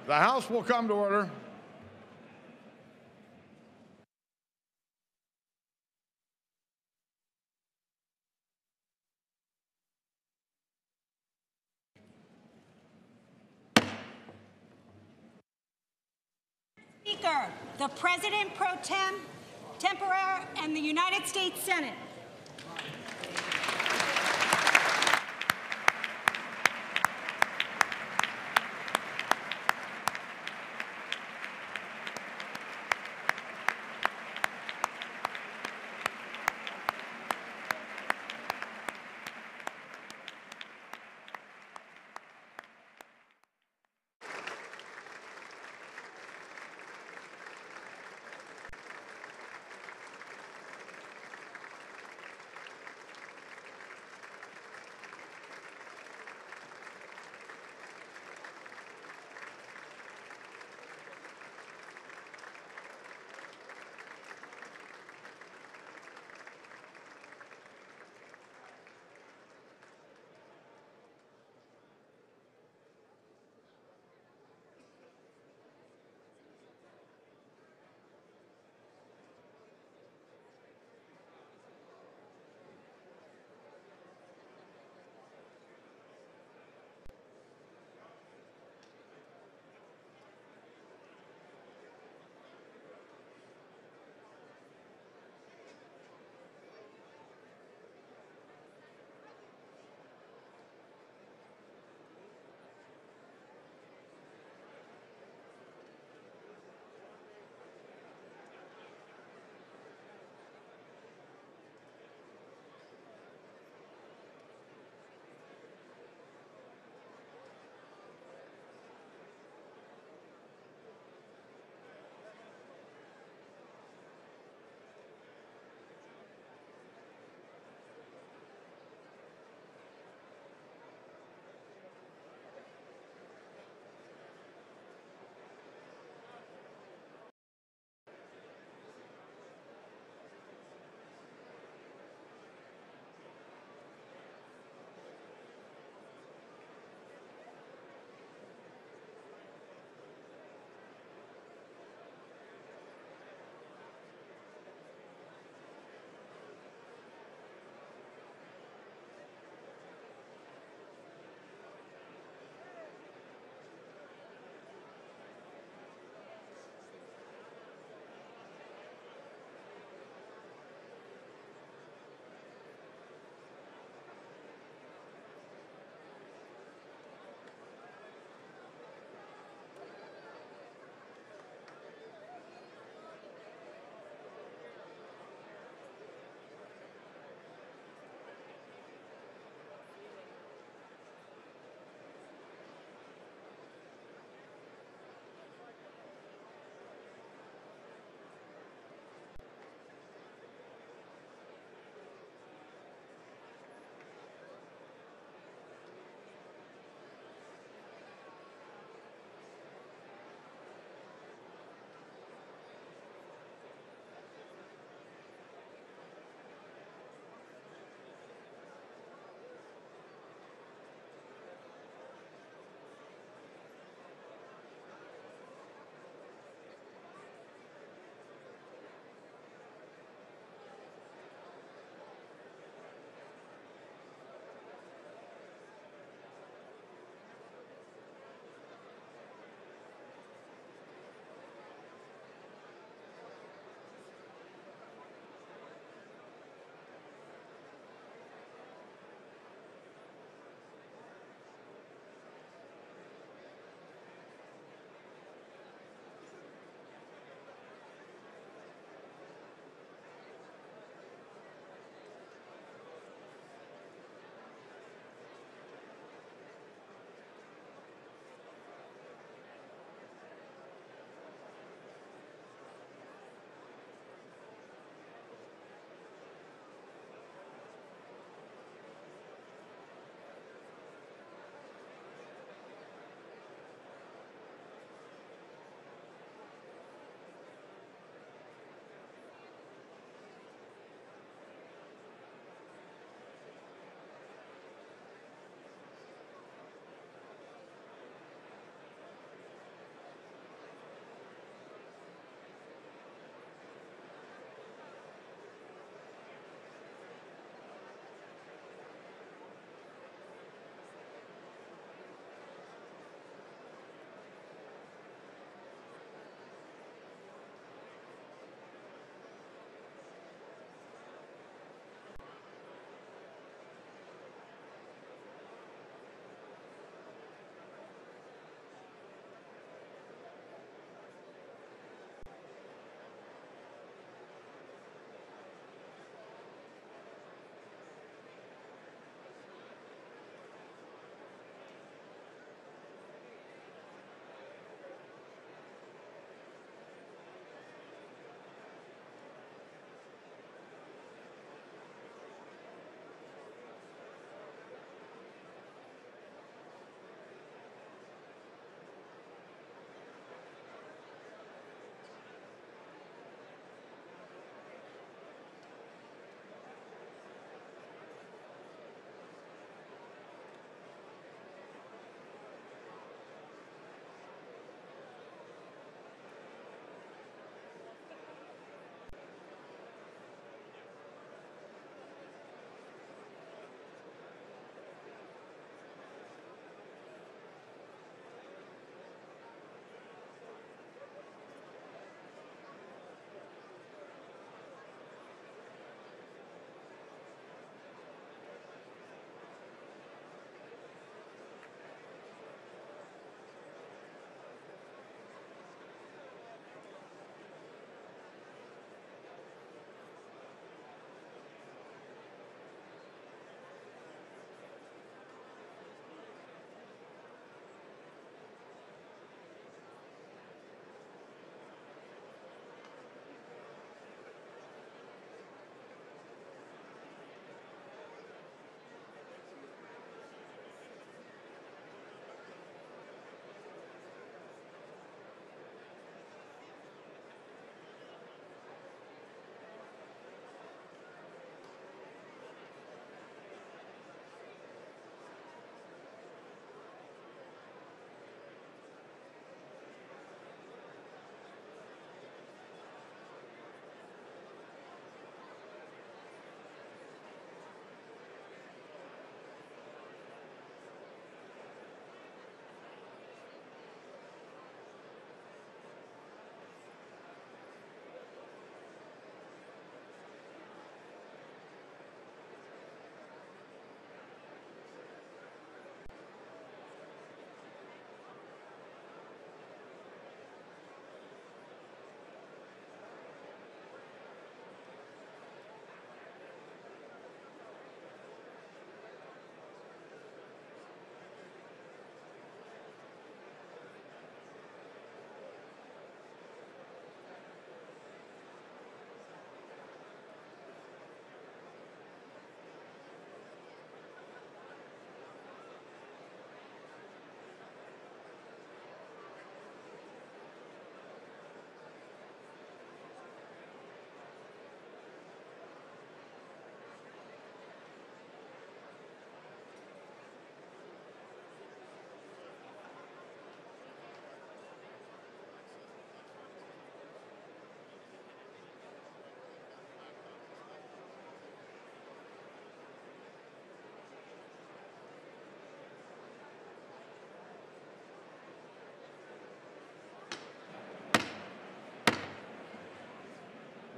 The House will come to order. Speaker, the President pro tempore and the United States Senate.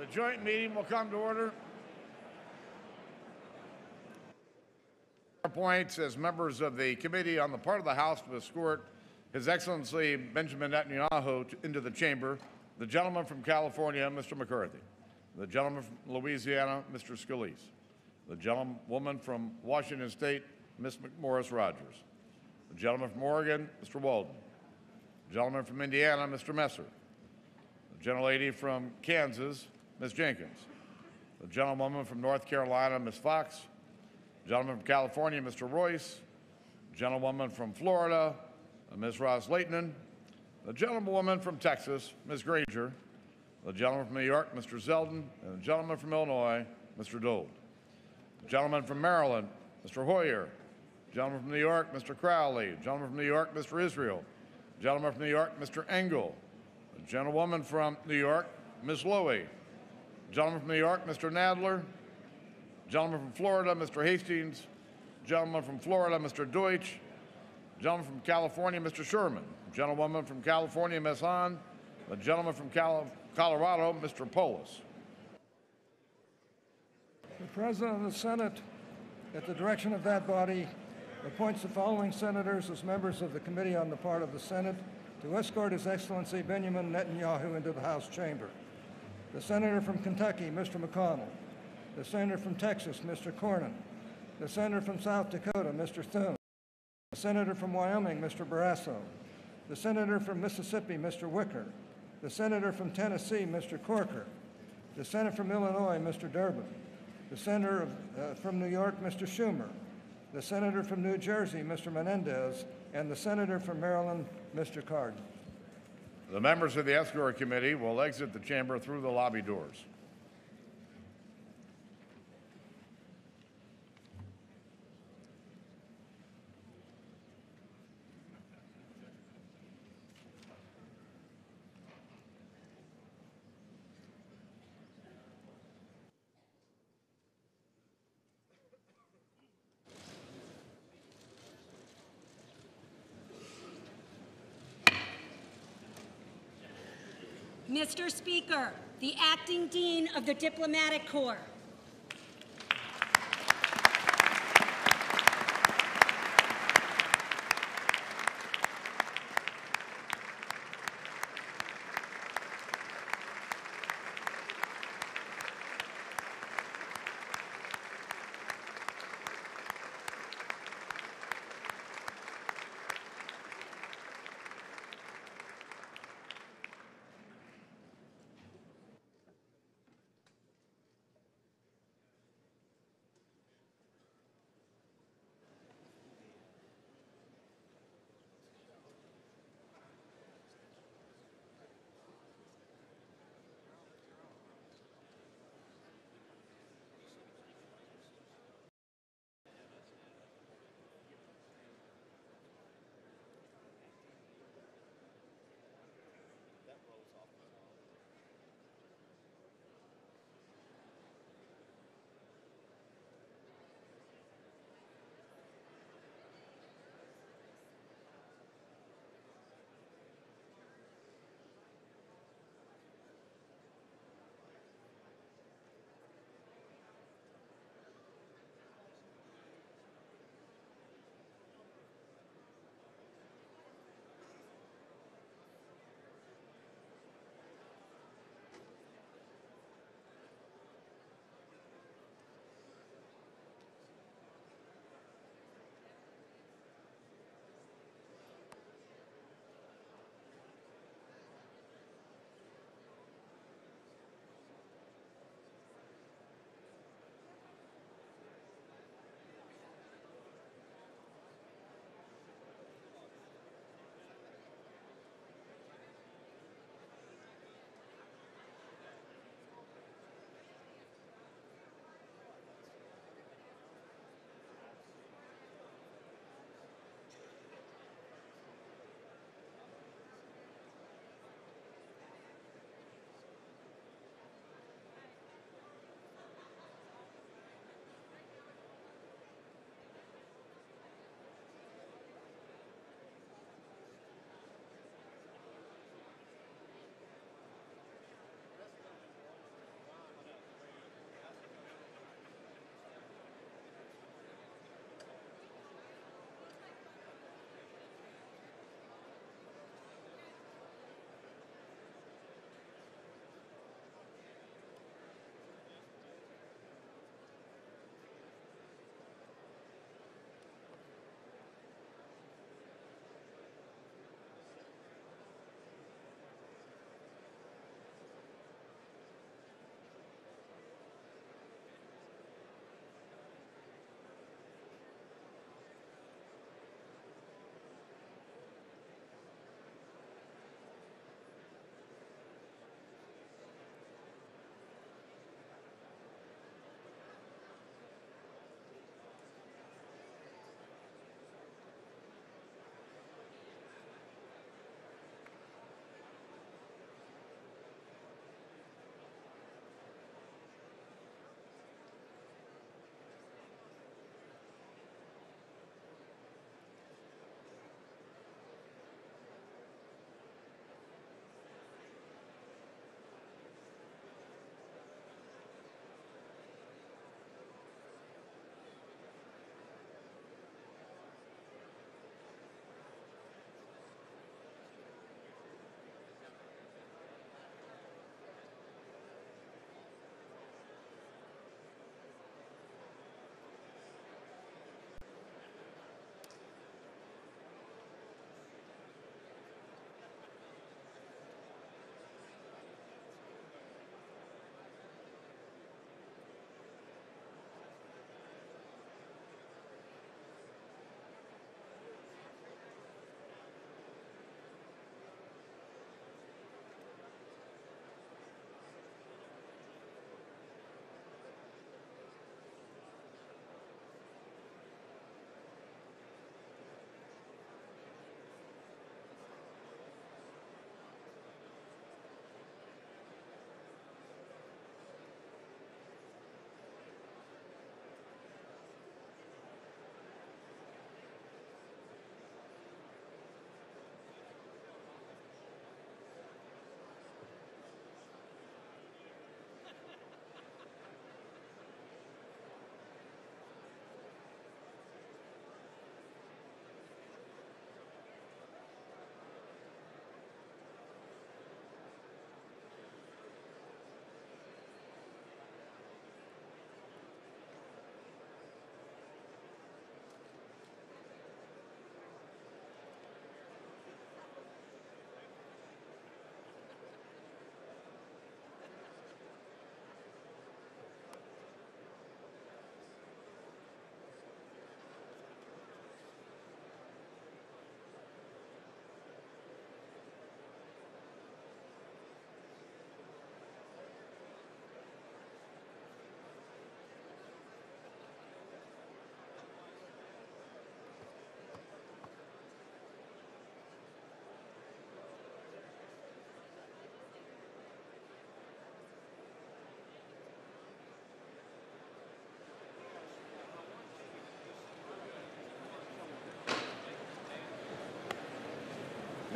The joint meeting will come to order. Appoints as members of the committee on the part of the House to escort His Excellency Benjamin Netanyahu into the chamber, the gentleman from California, Mr. McCarthy, the gentleman from Louisiana, Mr. Scalise, the gentlewoman from Washington State, Ms. McMorris Rogers, the gentleman from Oregon, Mr. Walden, the gentleman from Indiana, Mr. Messer, the gentlelady from Kansas, Ms. Jenkins, the gentlewoman from North Carolina, Ms. Fox, the gentleman from California, Mr. Royce, the gentlewoman from Florida, Ms. Ross Leighton, the gentlewoman from Texas, Ms. Granger, the gentleman from New York, Mr. Zeldin, and the gentleman from Illinois, Mr. Dole. The gentleman from Maryland, Mr. Hoyer, the gentleman from New York, Mr. Crowley, the gentleman from New York, Mr. Israel, the gentleman from New York, Mr. Engel, the gentlewoman from New York, Ms. Lowy, the gentleman from New York, Mr. Nadler, the gentleman from Florida, Mr. Hastings, the gentleman from Florida, Mr. Deutsch, the gentleman from California, Mr. Sherman, the gentlewoman from California, Ms. Hahn, the gentleman from Colorado, Mr. Polis. The President of the Senate, at the direction of that body, appoints the following senators as members of the Committee on the part of the Senate to escort His Excellency Benjamin Netanyahu into the House chamber. The Senator from Kentucky, Mr. McConnell. The Senator from Texas, Mr. Cornyn. The Senator from South Dakota, Mr. Thune. The Senator from Wyoming, Mr. Barrasso. The Senator from Mississippi, Mr. Wicker. The Senator from Tennessee, Mr. Corker. The Senator from Illinois, Mr. Durbin. The Senator from New York, Mr. Schumer. The Senator from New Jersey, Mr. Menendez. And the Senator from Maryland, Mr. Cardin. The members of the escort committee will exit the chamber through the lobby doors. Mr. Speaker, the Acting Dean of the Diplomatic Corps.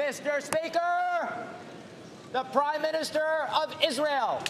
Mr. Speaker, the Prime Minister of Israel.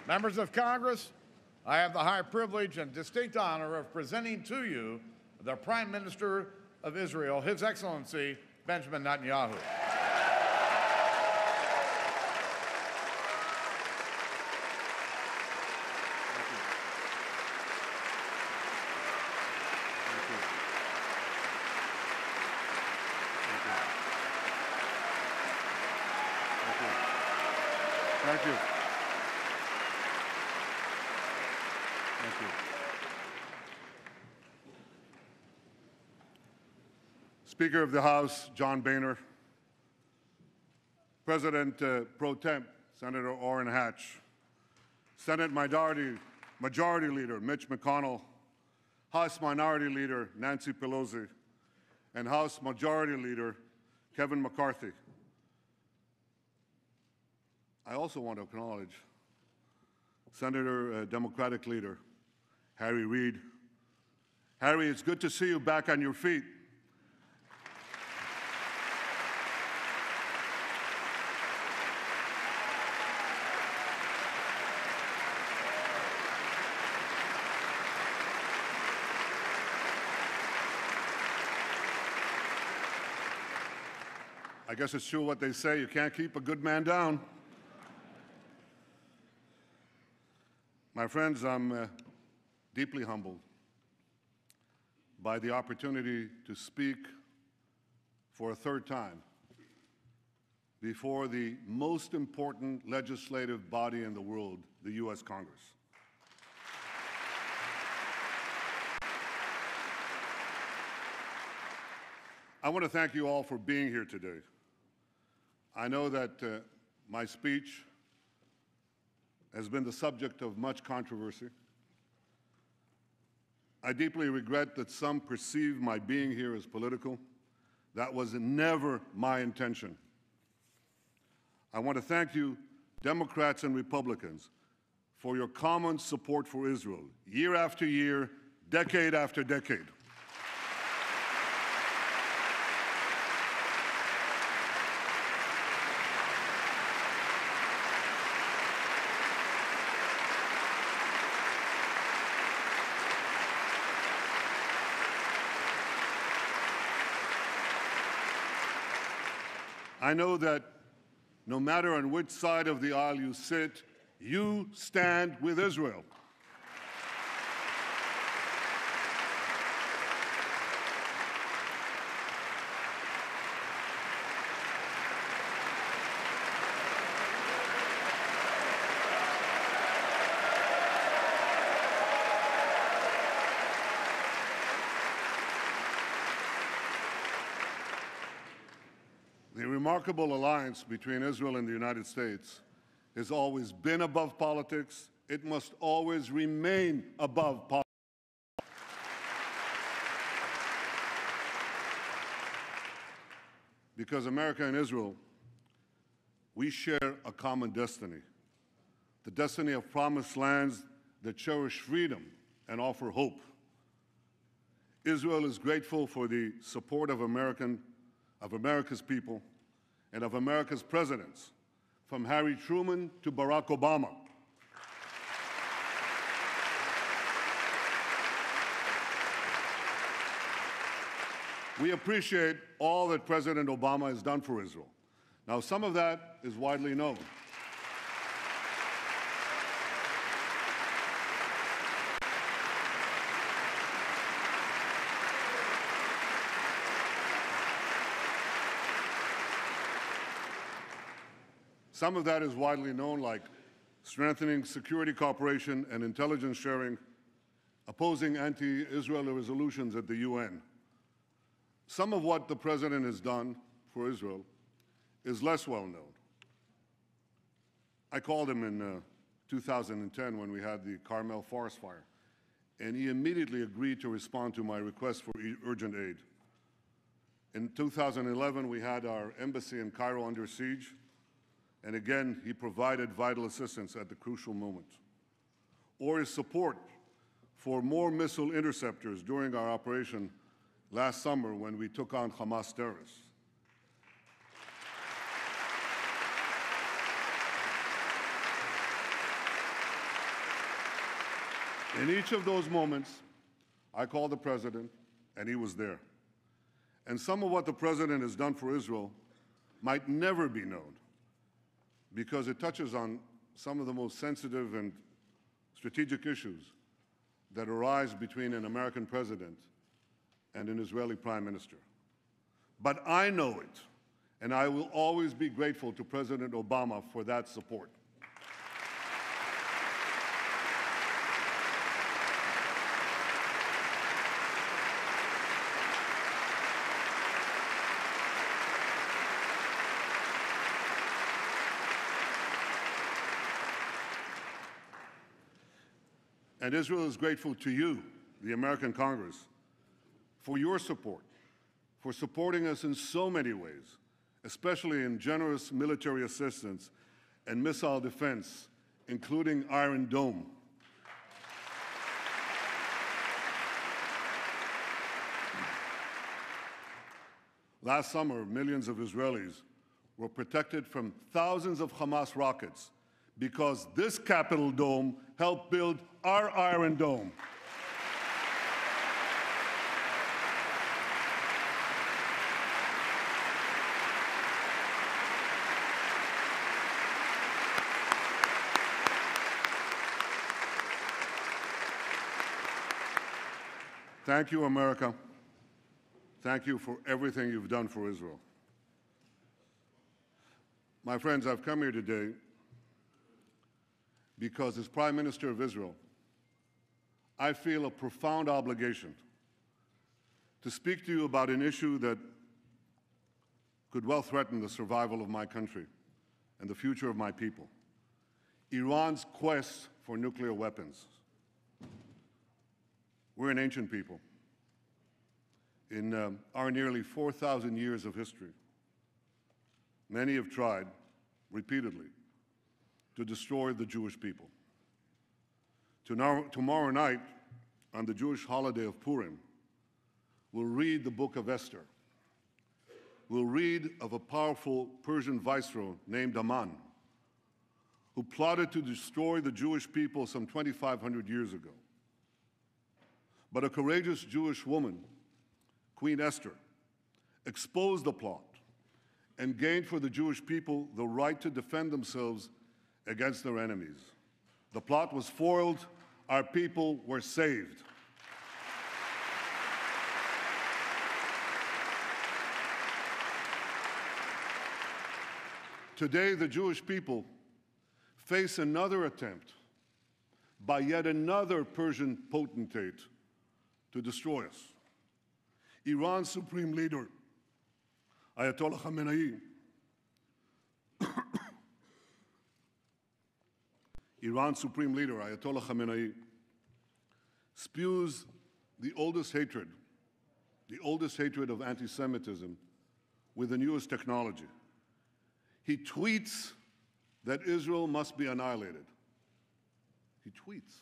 Members of Congress, I have the high privilege and distinct honor of presenting to you the Prime Minister of Israel, His Excellency Benjamin Netanyahu. Thank you. Thank you. Speaker of the House, John Boehner, President Pro Temp, Senator Orrin Hatch, Senate Majority Leader Mitch McConnell, House Minority Leader Nancy Pelosi, and House Majority Leader Kevin McCarthy. I also want to acknowledge Senator Democratic Leader Harry Reid. Harry, it's good to see you back on your feet. I guess it's true what they say, you can't keep a good man down. My friends, I'm deeply humbled by the opportunity to speak for a third time before the most important legislative body in the world, the U.S. Congress. I want to thank you all for being here today. I know that my speech has been the subject of much controversy. I deeply regret that some perceive my being here as political. That was never my intention. I want to thank you, Democrats and Republicans, for your common support for Israel, year after year, decade after decade. I know that no matter on which side of the aisle you sit, you stand with Israel. The remarkable alliance between Israel and the United States has always been above politics. It must always remain above politics. Because America and Israel, we share a common destiny, the destiny of promised lands that cherish freedom and offer hope. Israel is grateful for the support of America's people and of America's presidents, from Harry Truman to Barack Obama. We appreciate all that President Obama has done for Israel. Now, some of that is widely known. Some of that is widely known, like strengthening security cooperation and intelligence sharing, opposing anti-Israel resolutions at the UN. Some of what the President has done for Israel is less well known. I called him in 2010 when we had the Carmel forest fire, and he immediately agreed to respond to my request for urgent aid. In 2011, we had our embassy in Cairo under siege, and again, he provided vital assistance at the crucial moment. Or his support for more missile interceptors during our operation last summer when we took on Hamas terrorists. In each of those moments, I called the President, and he was there. And some of what the President has done for Israel might never be known, because it touches on some of the most sensitive and strategic issues that arise between an American president and an Israeli prime minister. But I know it, and I will always be grateful to President Obama for that support. And Israel is grateful to you, the American Congress, for your support, for supporting us in so many ways, especially in generous military assistance and missile defense, including Iron Dome. Last summer, millions of Israelis were protected from thousands of Hamas rockets because this Capitol dome helped build our Iron Dome. Thank you, America. Thank you for everything you've done for Israel. My friends, I've come here today because as Prime Minister of Israel, I feel a profound obligation to speak to you about an issue that could well threaten the survival of my country and the future of my people: Iran's quest for nuclear weapons. We're an ancient people. In our nearly 4,000 years of history, many have tried repeatedly to destroy the Jewish people. Tomorrow night, on the Jewish holiday of Purim, we'll read the book of Esther. We'll read of a powerful Persian viceroy named Aman, who plotted to destroy the Jewish people some 2,500 years ago. But a courageous Jewish woman, Queen Esther, exposed the plot and gained for the Jewish people the right to defend themselves against their enemies. The plot was foiled. Our people were saved. Today, the Jewish people face another attempt by yet another Persian potentate to destroy us. Iran's supreme leader, Ayatollah Khamenei, Iran's supreme leader, Ayatollah Khamenei, spews the oldest hatred of anti-Semitism with the newest technology. He tweets that Israel must be annihilated. He tweets.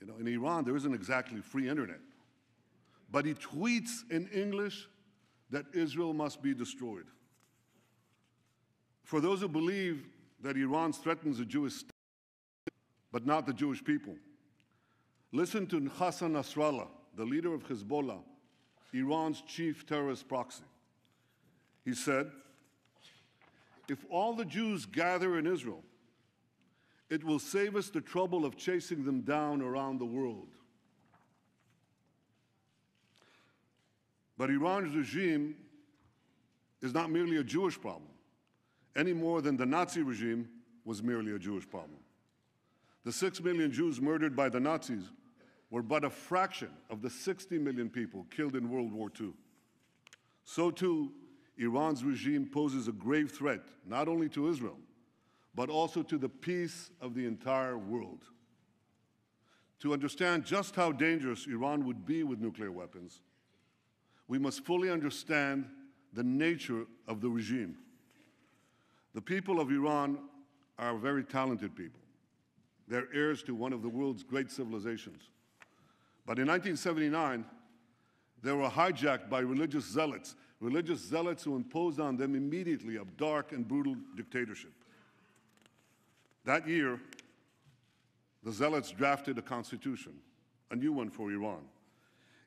You know, in Iran, there isn't exactly free internet. But he tweets in English that Israel must be destroyed. For those who believe that Iran threatens the Jewish state, but not the Jewish people, listen to Hassan Nasrallah, the leader of Hezbollah, Iran's chief terrorist proxy. He said, "If all the Jews gather in Israel, it will save us the trouble of chasing them down around the world." But Iran's regime is not merely a Jewish problem, any more than the Nazi regime was merely a Jewish problem. The 6 million Jews murdered by the Nazis were but a fraction of the 60 million people killed in World War II. So too, Iran's regime poses a grave threat not only to Israel, but also to the peace of the entire world. To understand just how dangerous Iran would be with nuclear weapons, we must fully understand the nature of the regime. The people of Iran are a very talented people. They're heirs to one of the world's great civilizations. But in 1979, they were hijacked by religious zealots who imposed on them immediately a dark and brutal dictatorship. That year, the zealots drafted a constitution, a new one for Iran.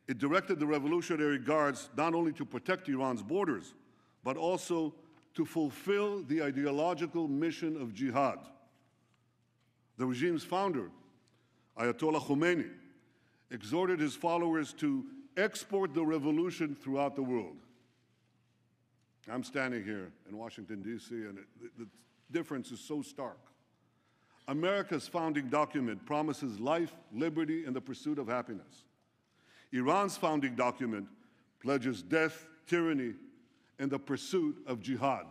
It directed the Revolutionary Guards not only to protect Iran's borders, but also to fulfill the ideological mission of jihad. The regime's founder, Ayatollah Khomeini, exhorted his followers to export the revolution throughout the world. I'm standing here in Washington, D.C., and the difference is so stark. America's founding document promises life, liberty, and the pursuit of happiness. Iran's founding document pledges death, tyranny, and the pursuit of jihad.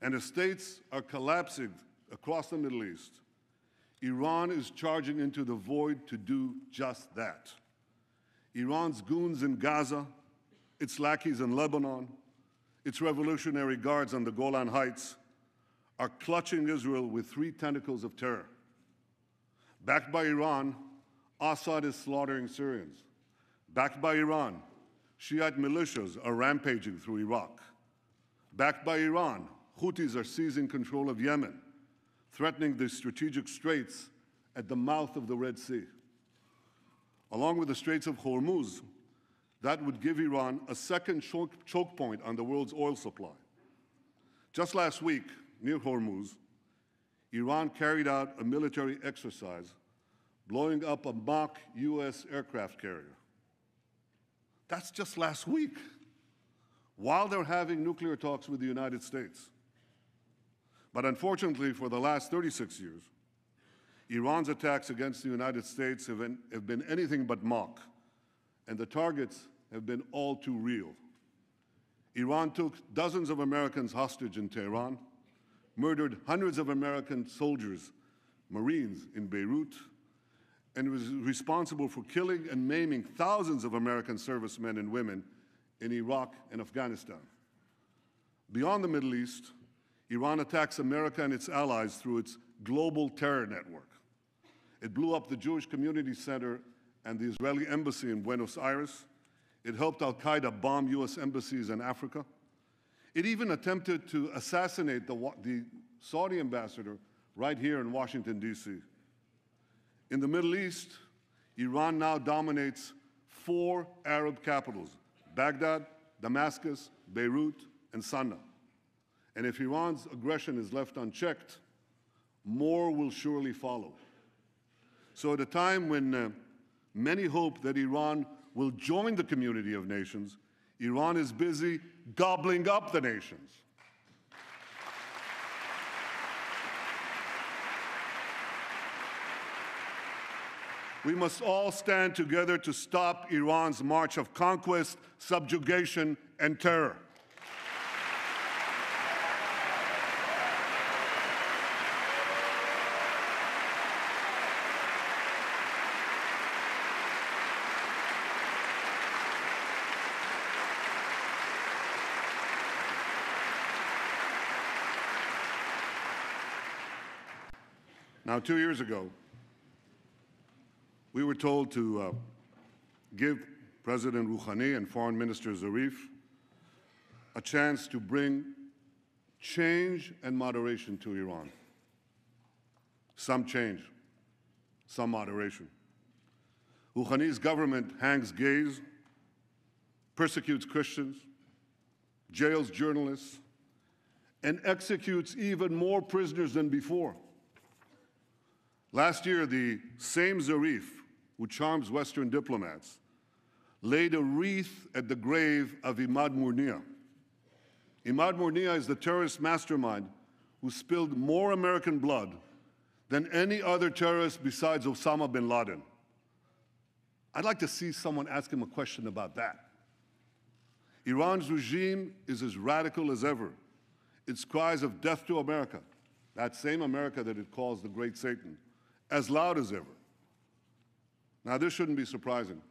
And as states are collapsing across the Middle East, Iran is charging into the void to do just that. Iran's goons in Gaza, its lackeys in Lebanon, its Revolutionary Guards on the Golan Heights are clutching Israel with three tentacles of terror. Backed by Iran, Assad is slaughtering Syrians. Backed by Iran, Shiite militias are rampaging through Iraq. Backed by Iran, Houthis are seizing control of Yemen, threatening the strategic straits at the mouth of the Red Sea. Along with the Straits of Hormuz, that would give Iran a second choke point on the world's oil supply. Just last week, near Hormuz, Iran carried out a military exercise blowing up a mock U.S. aircraft carrier. That's just last week, while they're having nuclear talks with the United States. But unfortunately, for the last 36 years, Iran's attacks against the United States have been anything but mock, and the targets have been all too real. Iran took dozens of Americans hostage in Tehran, murdered hundreds of American soldiers, Marines in Beirut, and was responsible for killing and maiming thousands of American servicemen and women in Iraq and Afghanistan. Beyond the Middle East, Iran attacks America and its allies through its global terror network. It blew up the Jewish Community Center and the Israeli embassy in Buenos Aires. It helped al-Qaeda bomb U.S. embassies in Africa. It even attempted to assassinate the Saudi ambassador right here in Washington, D.C. In the Middle East, Iran now dominates 4 Arab capitals: Baghdad, Damascus, Beirut, and Sana'a. And if Iran's aggression is left unchecked, more will surely follow. So at a time when many hope that Iran will join the community of nations, Iran is busy gobbling up the nations. We must all stand together to stop Iran's march of conquest, subjugation, and terror. Now, 2 years ago, we were told to give President Rouhani and Foreign Minister Zarif a chance to bring change and moderation to Iran. Some change, some moderation. Rouhani's government hangs gays, persecutes Christians, jails journalists, and executes even more prisoners than before. Last year, the same Zarif, who charms Western diplomats, laid a wreath at the grave of Imad Murnia. Imad Murnia is the terrorist mastermind who spilled more American blood than any other terrorist besides Osama bin Laden. I'd like to see someone ask him a question about that. Iran's regime is as radical as ever. Its cries of death to America, that same America that it calls the Great Satan, as loud as ever. Now, this shouldn't be surprising,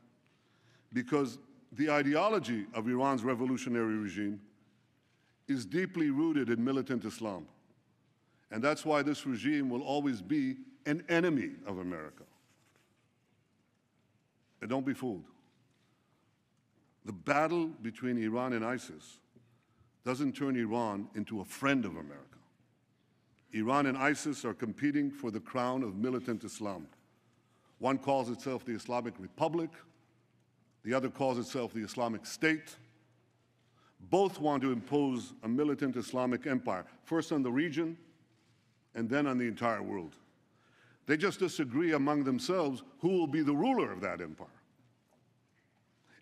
because the ideology of Iran's revolutionary regime is deeply rooted in militant Islam. And that's why this regime will always be an enemy of America. And don't be fooled. The battle between Iran and ISIS doesn't turn Iran into a friend of America. Iran and ISIS are competing for the crown of militant Islam. One calls itself the Islamic Republic, the other calls itself the Islamic State. Both want to impose a militant Islamic empire, first on the region and then on the entire world. They just disagree among themselves who will be the ruler of that empire.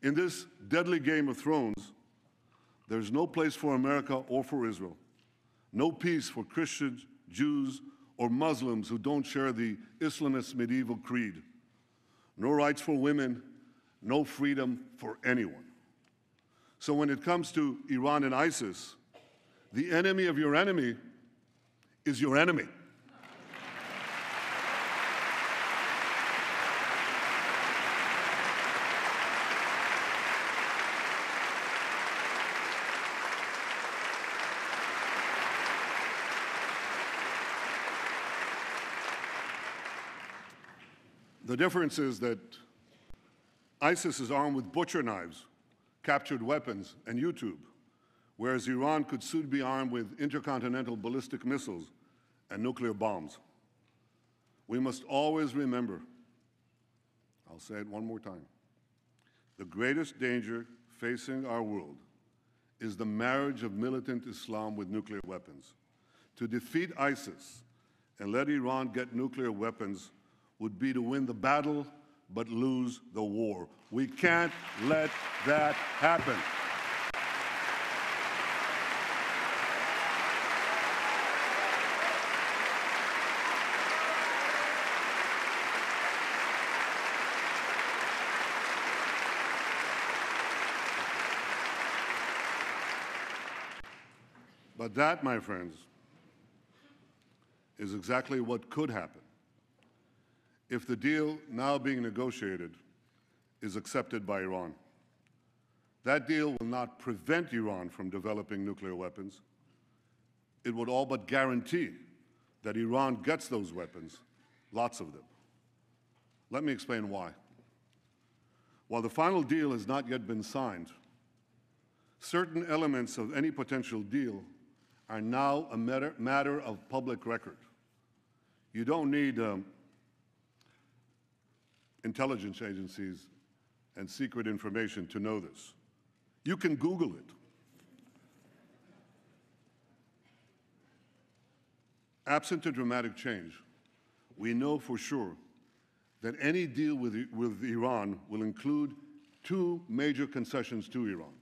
In this deadly game of thrones, there's no place for America or for Israel, no peace for Christians, Jews, or Muslims who don't share the Islamist medieval creed, no rights for women, no freedom for anyone. So when it comes to Iran and ISIS, the enemy of your enemy is your enemy. The difference is that ISIS is armed with butcher knives, captured weapons, and YouTube, whereas Iran could soon be armed with intercontinental ballistic missiles and nuclear bombs. We must always remember, I'll say it one more time, the greatest danger facing our world is the marriage of militant Islam with nuclear weapons. To defeat ISIS and let Iran get nuclear weapons would be to win the battle but lose the war. We can't let that happen. But that, my friends, is exactly what could happen if the deal now being negotiated is accepted by Iran. That deal will not prevent Iran from developing nuclear weapons. It would all but guarantee that Iran gets those weapons, lots of them. Let me explain why. While the final deal has not yet been signed, certain elements of any potential deal are now a matter of public record. You don't need intelligence agencies and secret information to know this. You can Google it. Absent a dramatic change, we know for sure that any deal with Iran will include two major concessions to Iran.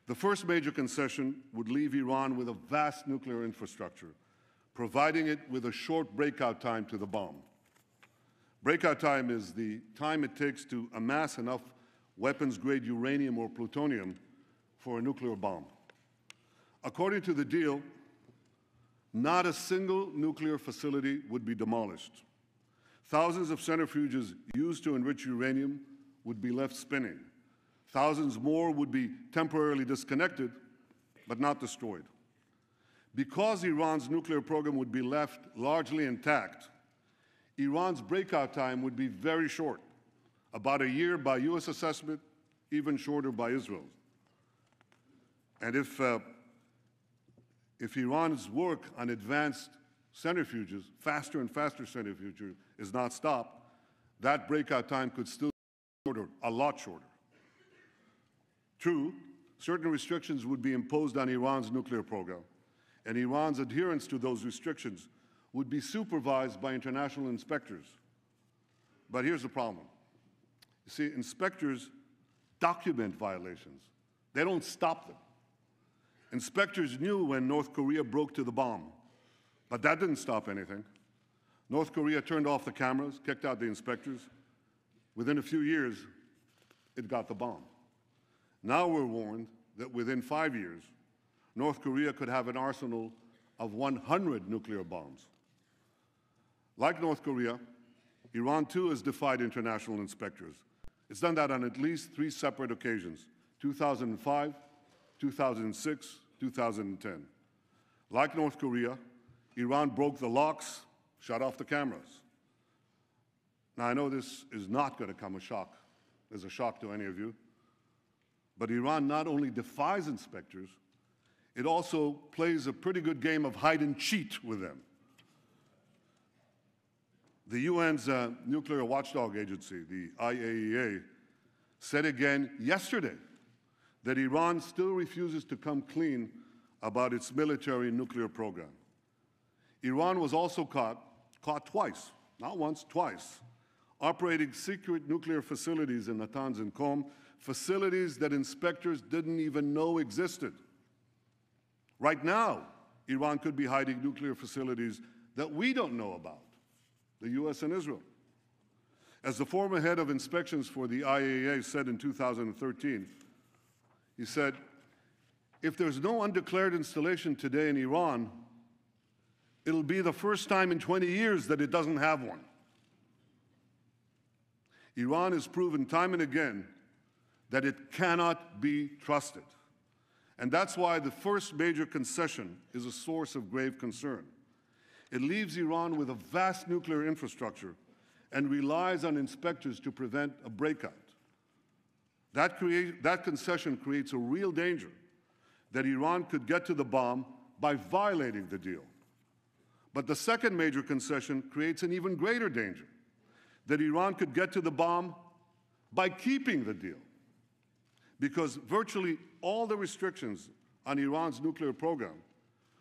The first major concession would leave Iran with a vast nuclear infrastructure, providing it with a short breakout time to the bomb. Breakout time is the time it takes to amass enough weapons-grade uranium or plutonium for a nuclear bomb. According to the deal, not a single nuclear facility would be demolished. Thousands of centrifuges used to enrich uranium would be left spinning. Thousands more would be temporarily disconnected, but not destroyed. Because Iran's nuclear program would be left largely intact, Iran's breakout time would be very short, about a year by U.S. assessment, even shorter by Israel's. And if Iran's work on advanced centrifuges, faster and faster centrifuges, is not stopped, that breakout time could still be shorter, a lot shorter. True, certain restrictions would be imposed on Iran's nuclear program, and Iran's adherence to those restrictions would be supervised by international inspectors. But here's the problem. You see, inspectors document violations. They don't stop them. Inspectors knew when North Korea broke to the bomb, but that didn't stop anything. North Korea turned off the cameras, kicked out the inspectors. Within a few years, it got the bomb. Now we're warned that within 5 years, North Korea could have an arsenal of 100 nuclear bombs. Like North Korea, Iran too has defied international inspectors. It's done that on at least 3 separate occasions: 2005, 2006, 2010. Like North Korea, Iran broke the locks, shut off the cameras. Now, I know this is not going to come as a shock to any of you, but Iran not only defies inspectors, it also plays a pretty good game of hide and cheat with them. The UN's nuclear watchdog agency, the IAEA, said again yesterday that Iran still refuses to come clean about its military nuclear program. Iran was also caught twice, not once, twice, operating secret nuclear facilities in Natanz and Qom, facilities that inspectors didn't even know existed. Right now, Iran could be hiding nuclear facilities that we don't know about, the U.S. and Israel. As the former head of inspections for the IAEA said in 2013, he said, if there's no undeclared installation today in Iran, it'll be the first time in 20 years that it doesn't have one. Iran has proven time and again that it cannot be trusted. And that's why the first major concession is a source of grave concern. It leaves Iran with a vast nuclear infrastructure and relies on inspectors to prevent a breakout. That concession creates a real danger that Iran could get to the bomb by violating the deal. But the second major concession creates an even greater danger, that Iran could get to the bomb by keeping the deal, because virtually all the restrictions on Iran's nuclear program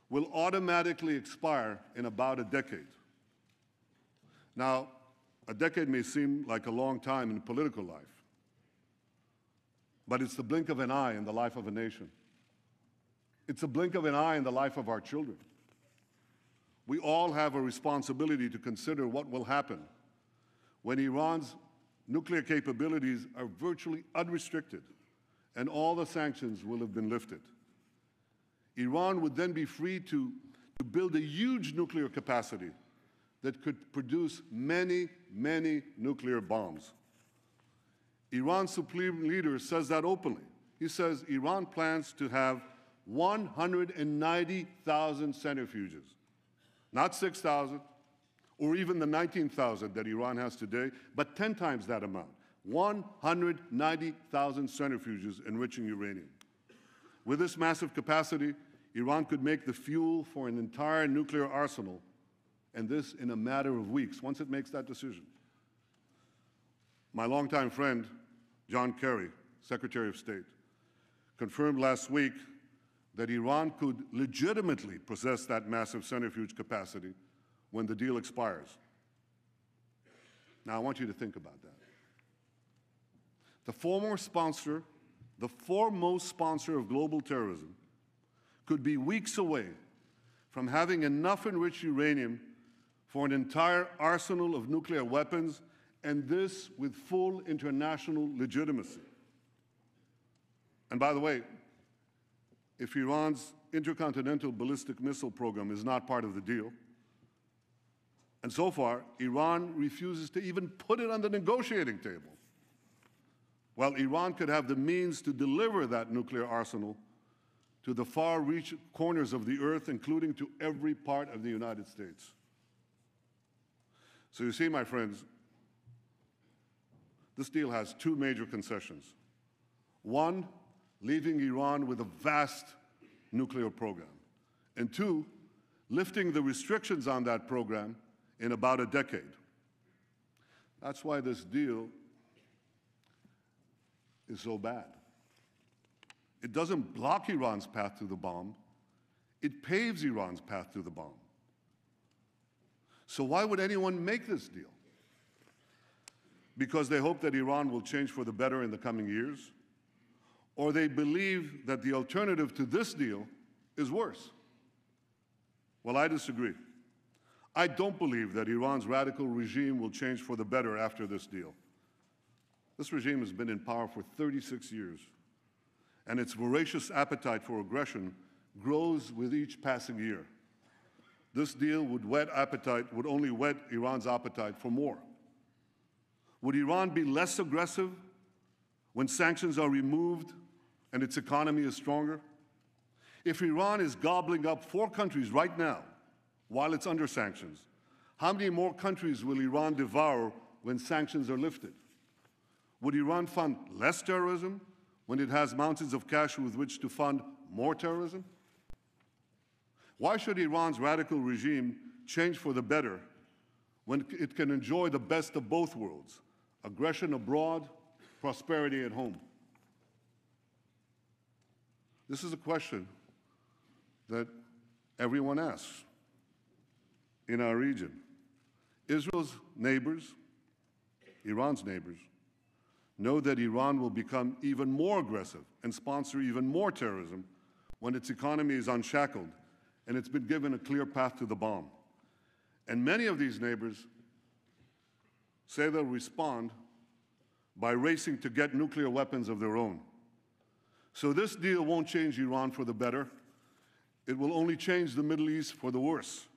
will automatically expire in about a decade. Now, A decade may seem like a long time in political life, but it's the blink of an eye in the life of a nation. It's a blink of an eye in the life of our children. We all have a responsibility to consider what will happen when Iran's nuclear capabilities are virtually unrestricted and all the sanctions will have been lifted. Iran would then be free to build a huge nuclear capacity that could produce many, many nuclear bombs. Iran's supreme leader says that openly. He says Iran plans to have 190,000 centrifuges, not 6,000 or even the 19,000 that Iran has today, but 10 times that amount, 190,000 centrifuges enriching uranium. With this massive capacity, Iran could make the fuel for an entire nuclear arsenal, and this in a matter of weeks, once it makes that decision. My longtime friend, John Kerry, Secretary of State, confirmed last week that Iran could legitimately possess that massive centrifuge capacity when the deal expires. Now, I want you to think about that. The foremost sponsor of global terrorism could be weeks away from having enough enriched uranium for an entire arsenal of nuclear weapons, and this with full international legitimacy. And by the way, if Iran's intercontinental ballistic missile program is not part of the deal, and so far, Iran refuses to even put it on the negotiating table, well, Iran could have the means to deliver that nuclear arsenal to the far-reach corners of the earth, including to every part of the United States. So you see, my friends, this deal has two major concessions. One, leaving Iran with a vast nuclear program. And two, lifting the restrictions on that program in about a decade. That's why this deal is so bad. It doesn't block Iran's path to the bomb, it paves Iran's path to the bomb. So why would anyone make this deal? Because they hope that Iran will change for the better in the coming years? Or they believe that the alternative to this deal is worse? Well, I disagree. I don't believe that Iran's radical regime will change for the better after this deal. This regime has been in power for 36 years, and its voracious appetite for aggression grows with each passing year. This deal would only whet Iran's appetite for more. Would Iran be less aggressive when sanctions are removed and its economy is stronger? If Iran is gobbling up 4 countries right now while it's under sanctions, how many more countries will Iran devour when sanctions are lifted? Would Iran fund less terrorism when it has mountains of cash with which to fund more terrorism? Why should Iran's radical regime change for the better when it can enjoy the best of both worlds, aggression abroad, prosperity at home? This is a question that everyone asks in our region. Israel's neighbors, Iran's neighbors, know that Iran will become even more aggressive and sponsor even more terrorism when its economy is unshackled and it's been given a clear path to the bomb. And many of these neighbors say they'll respond by racing to get nuclear weapons of their own. So this deal won't change Iran for the better. It will only change the Middle East for the worse.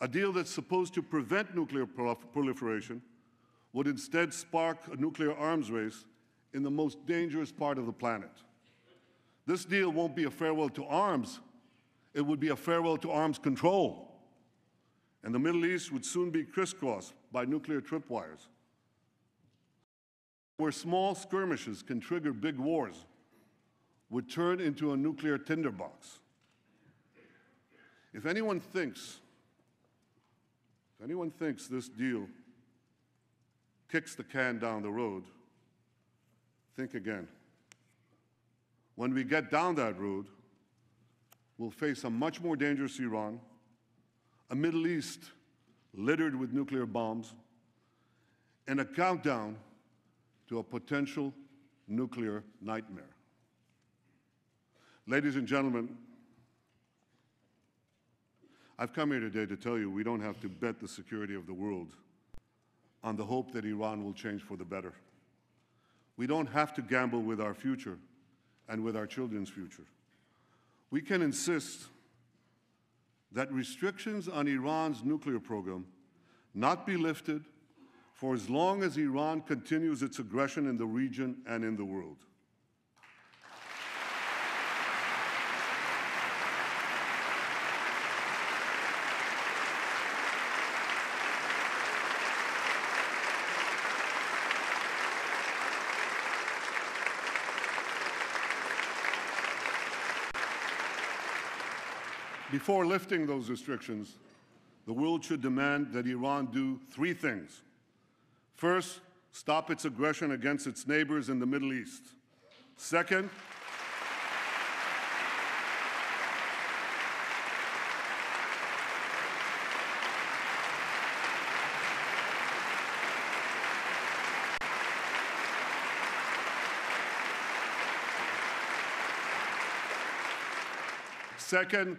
A deal that's supposed to prevent nuclear proliferation would instead spark a nuclear arms race in the most dangerous part of the planet. This deal won't be a farewell to arms. It would be a farewell to arms control. And the Middle East would soon be crisscrossed by nuclear tripwires. Where small skirmishes can trigger big wars would turn into a nuclear tinderbox. If anyone thinks this deal kicks the can down the road, think again. When we get down that road, we'll face a much more dangerous Iran, a Middle East littered with nuclear bombs, and a countdown to a potential nuclear nightmare. Ladies and gentlemen, I've come here today to tell you we don't have to bet the security of the world on the hope that Iran will change for the better. We don't have to gamble with our future and with our children's future. We can insist that restrictions on Iran's nuclear program not be lifted for as long as Iran continues its aggression in the region and in the world. Before lifting those restrictions, the world should demand that Iran do three things. First, stop its aggression against its neighbors in the Middle East. Second,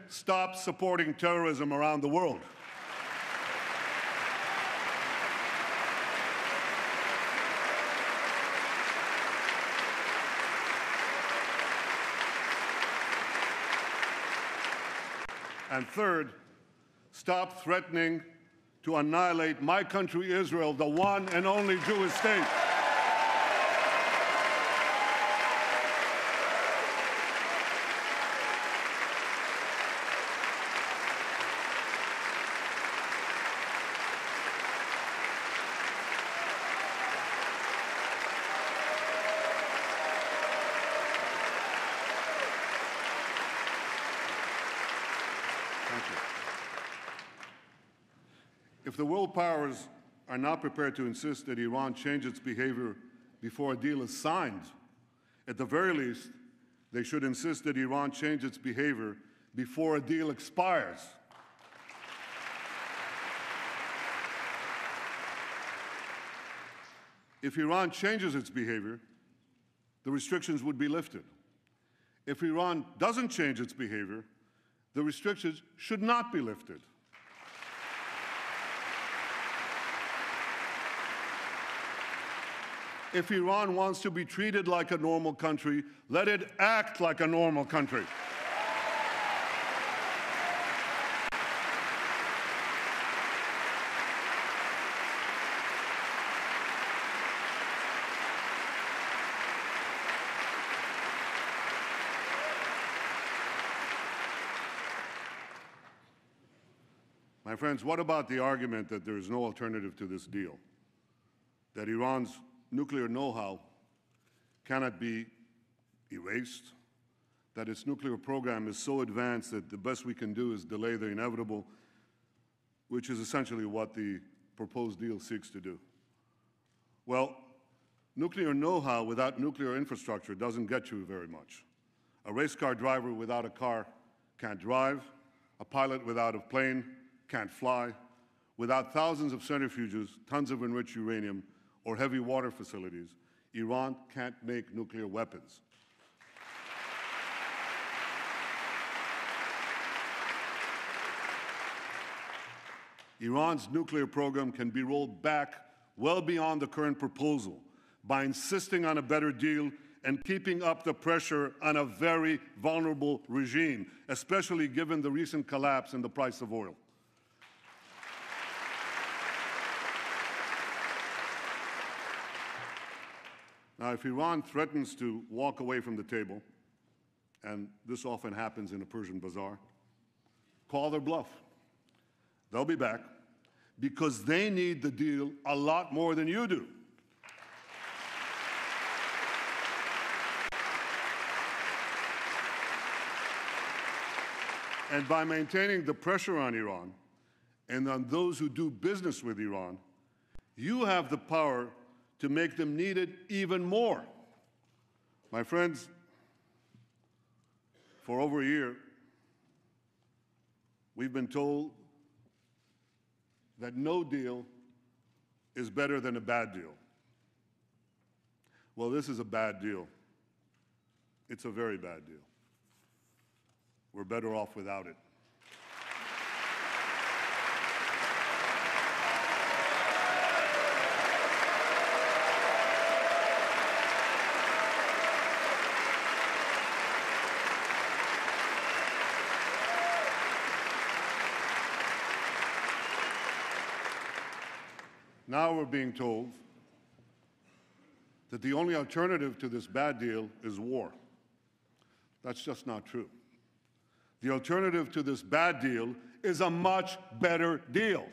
stop supporting terrorism around the world. And third, stop threatening to annihilate my country, Israel, the one and only Jewish state. If the world powers are not prepared to insist that Iran change its behavior before a deal is signed, at the very least, they should insist that Iran change its behavior before a deal expires. If Iran changes its behavior, the restrictions would be lifted. If Iran doesn't change its behavior, the restrictions should not be lifted. If Iran wants to be treated like a normal country, let it act like a normal country. My friends, what about the argument that there is no alternative to this deal? That Iran's nuclear know-how cannot be erased, that its nuclear program is so advanced that the best we can do is delay the inevitable, which is essentially what the proposed deal seeks to do. Well, nuclear know-how without nuclear infrastructure doesn't get you very much. A race car driver without a car can't drive. A pilot without a plane can't fly. Without thousands of centrifuges, tons of enriched uranium, or heavy water facilities, Iran can't make nuclear weapons. Iran's nuclear program can be rolled back well beyond the current proposal by insisting on a better deal and keeping up the pressure on a very vulnerable regime, especially given the recent collapse in the price of oil. Now, if Iran threatens to walk away from the table, and this often happens in a Persian bazaar, call their bluff. They'll be back because they need the deal a lot more than you do. And by maintaining the pressure on Iran and on those who do business with Iran, you have the power to make them need it even more. My friends, for over a year, we've been told that no deal is better than a bad deal. Well, this is a bad deal. It's a very bad deal. We're better off without it. Now we're being told that the only alternative to this bad deal is war. That's just not true. The alternative to this bad deal is a much better deal.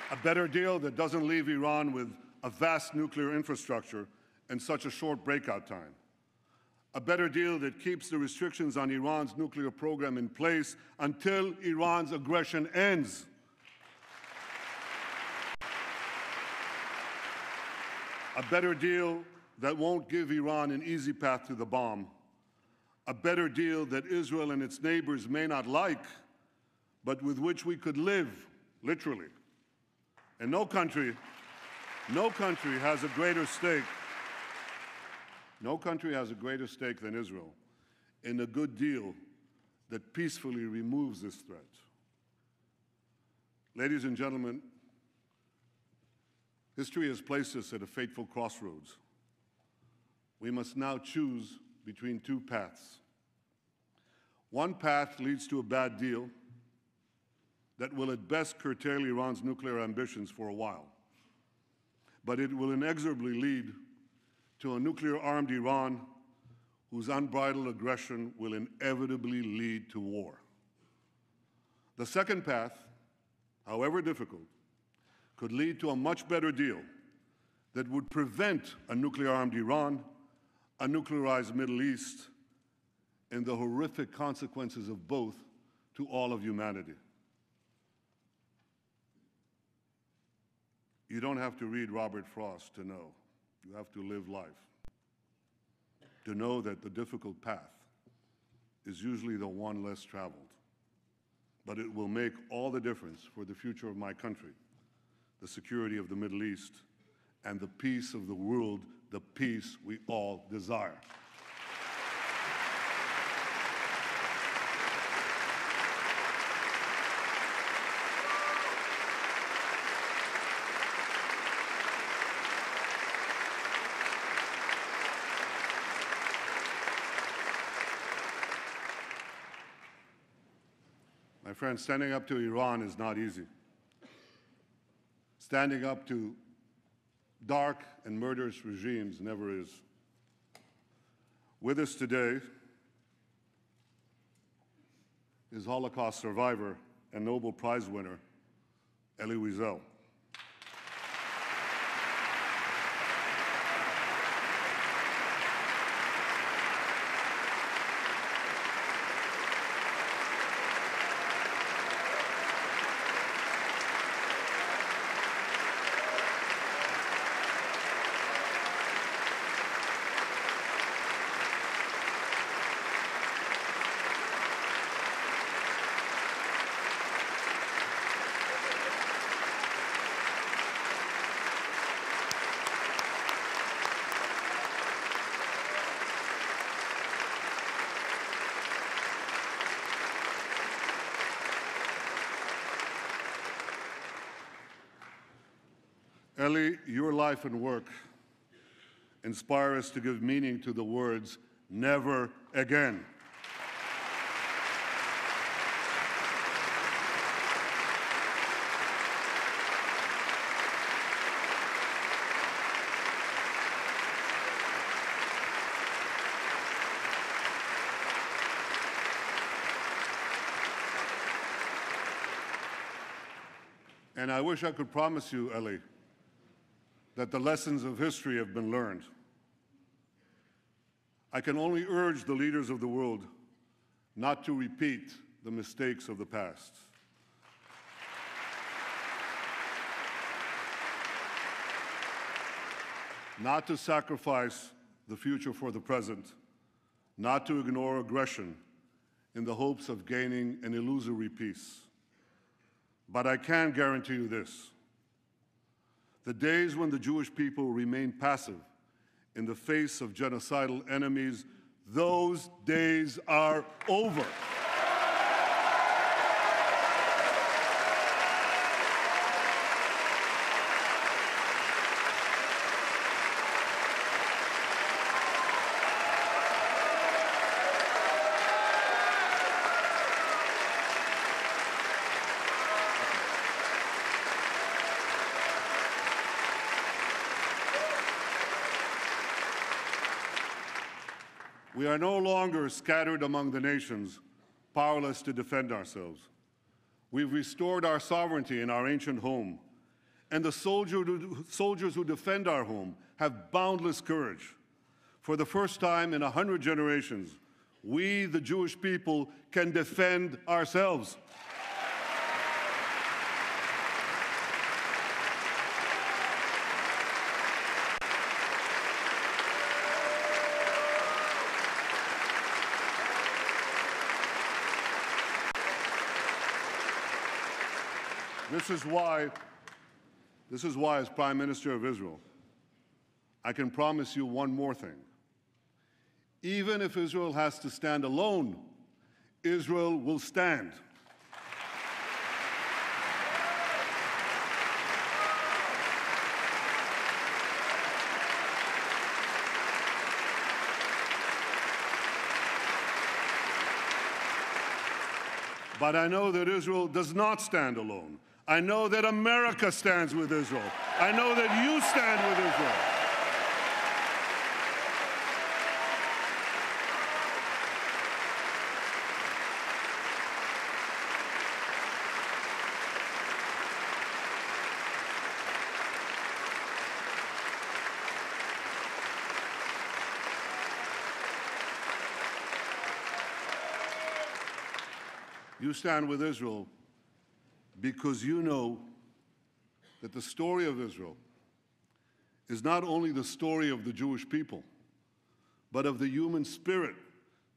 A better deal that doesn't leave Iran with a vast nuclear infrastructure and such a short breakout time. A better deal that keeps the restrictions on Iran's nuclear program in place until Iran's aggression ends. A better deal that won't give Iran an easy path to the bomb. A better deal that Israel and its neighbors may not like, but with which we could live, literally. And no country has a greater stake. No country has a greater stake than Israel in a good deal that peacefully removes this threat. Ladies and gentlemen, history has placed us at a fateful crossroads. We must now choose between two paths. One path leads to a bad deal that will at best curtail Iran's nuclear ambitions for a while. But it will inexorably lead to a nuclear-armed Iran whose unbridled aggression will inevitably lead to war. The second path, however difficult, could lead to a much better deal that would prevent a nuclear-armed Iran, a nuclearized Middle East, and the horrific consequences of both to all of humanity. You don't have to read Robert Frost to know. You have to live life, to know that the difficult path is usually the one less traveled. But it will make all the difference for the future of my country, the security of the Middle East, and the peace of the world, the peace we all desire. My friends, standing up to Iran is not easy. Standing up to dark and murderous regimes never is. With us today is Holocaust survivor and Nobel Prize winner, Elie Wiesel. Elie, your life and work inspire us to give meaning to the words, never again. And I wish I could promise you, Elie, that the lessons of history have been learned. I can only urge the leaders of the world not to repeat the mistakes of the past. not to sacrifice the future for the present, not to ignore aggression in the hopes of gaining an illusory peace. But I can guarantee you this: the days when the Jewish people remain passive in the face of genocidal enemies, those days are over. We are no longer scattered among the nations, powerless to defend ourselves. We've restored our sovereignty in our ancient home, and the soldiers who defend our home have boundless courage. For the first time in 100 generations, we, the Jewish people, can defend ourselves. This is why, as Prime Minister of Israel, I can promise you one more thing. Even if Israel has to stand alone, Israel will stand. But I know that Israel does not stand alone. I know that America stands with Israel. I know that you stand with Israel. You stand with Israel because you know that the story of Israel is not only the story of the Jewish people, but of the human spirit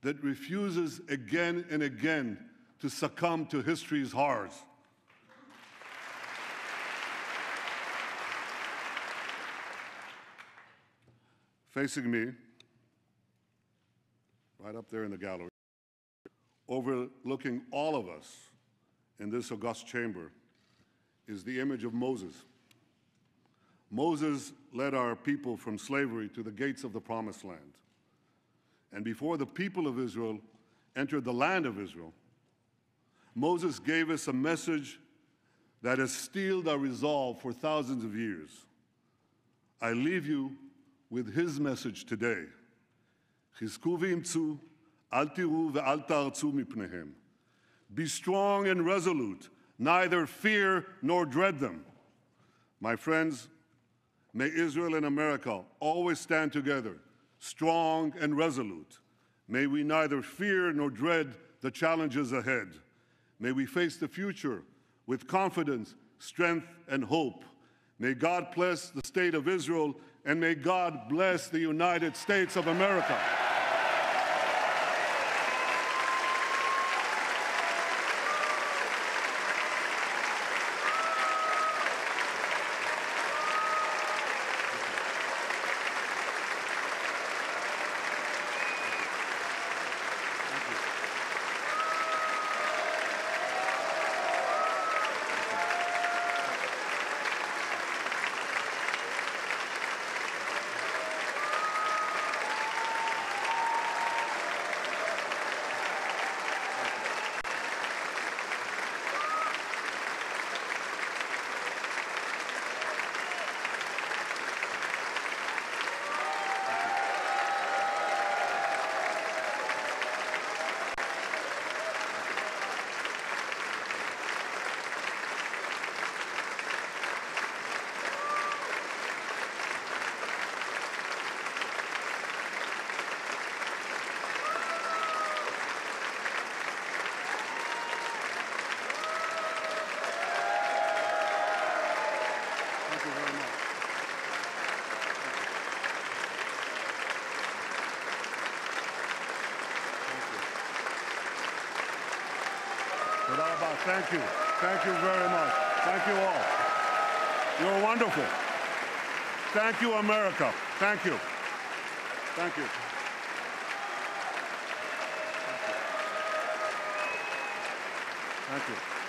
that refuses again and again to succumb to history's horrors. Facing me, right up there in the gallery, overlooking all of us in this august chamber, is the image of Moses. Moses led our people from slavery to the gates of the Promised Land. And before the people of Israel entered the land of Israel, Moses gave us a message that has steeled our resolve for thousands of years. I leave you with his message today. Chizku v'imtzu, al tiru ve'al ta'artzu mipnehem. Be strong and resolute, neither fear nor dread them. My friends, may Israel and America always stand together, strong and resolute. May we neither fear nor dread the challenges ahead. May we face the future with confidence, strength, and hope. May God bless the state of Israel, and may God bless the United States of America. Thank you. Thank you very much. Thank you all. You're wonderful. Thank you, America. Thank you. Thank you. Thank you.